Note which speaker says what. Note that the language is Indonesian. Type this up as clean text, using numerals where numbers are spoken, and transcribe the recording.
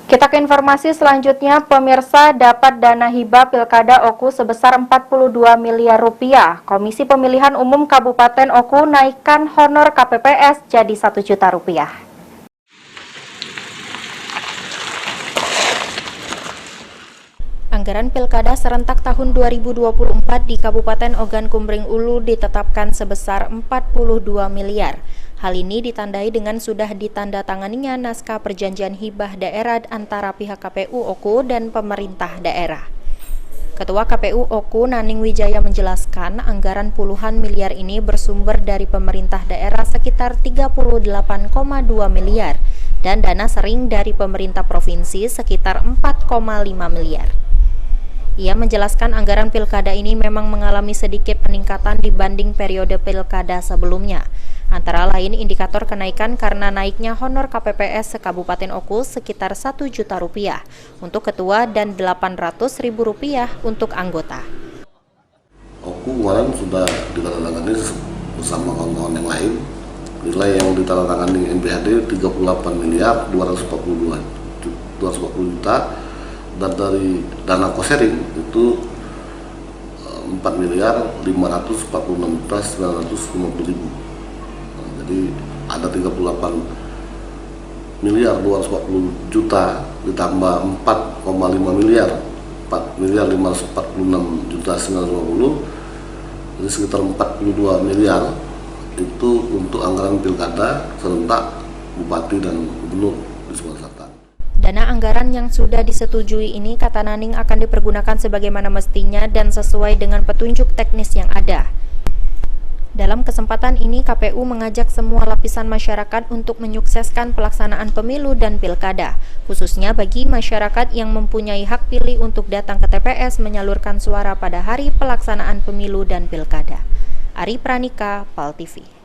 Speaker 1: Kita ke informasi selanjutnya, pemirsa dapat dana hibah Pilkada Oku sebesar 42 miliar rupiah. Komisi Pemilihan Umum Kabupaten Oku naikkan honor KPPS jadi 1 juta rupiah. Anggaran Pilkada serentak tahun 2024 di Kabupaten Ogan Kumbring Ulu ditetapkan sebesar 42 miliar. Hal ini ditandai dengan sudah ditandatanganinya naskah perjanjian hibah daerah antara pihak KPU Oku dan pemerintah daerah. Ketua KPU Oku Naning Wijaya menjelaskan anggaran puluhan miliar ini bersumber dari pemerintah daerah sekitar 38,2 miliar dan dana sering dari pemerintah provinsi sekitar 4,5 miliar. Ia menjelaskan anggaran pilkada ini memang mengalami sedikit peningkatan dibanding periode pilkada sebelumnya. Antara lain indikator kenaikan karena naiknya honor KPPS se-Kabupaten Oku sekitar 1 juta rupiah untuk ketua dan 800.000 rupiah untuk anggota.
Speaker 2: Oku kemarin sudah ditandatangani bersama kawan-kawan yang lain. Nilai yang ditandatangani NPHD 38 miliar 240 juta dan dari dana cost-sharing itu 4 miliar 546 juta 950 ribu. Jadi ada 38 miliar 240 juta ditambah 4,5 miliar 4 miliar 546 juta 950, jadi sekitar 42 miliar itu untuk anggaran pilkada serentak bupati dan gubernur di Sumatera Selatan.
Speaker 1: Dana anggaran yang sudah disetujui ini kata Naning akan dipergunakan sebagaimana mestinya dan sesuai dengan petunjuk teknis yang ada. Dalam kesempatan ini, KPU mengajak semua lapisan masyarakat untuk menyukseskan pelaksanaan pemilu dan pilkada, khususnya bagi masyarakat yang mempunyai hak pilih untuk datang ke TPS menyalurkan suara pada hari pelaksanaan pemilu dan pilkada. Ari Pranika, PAL TV.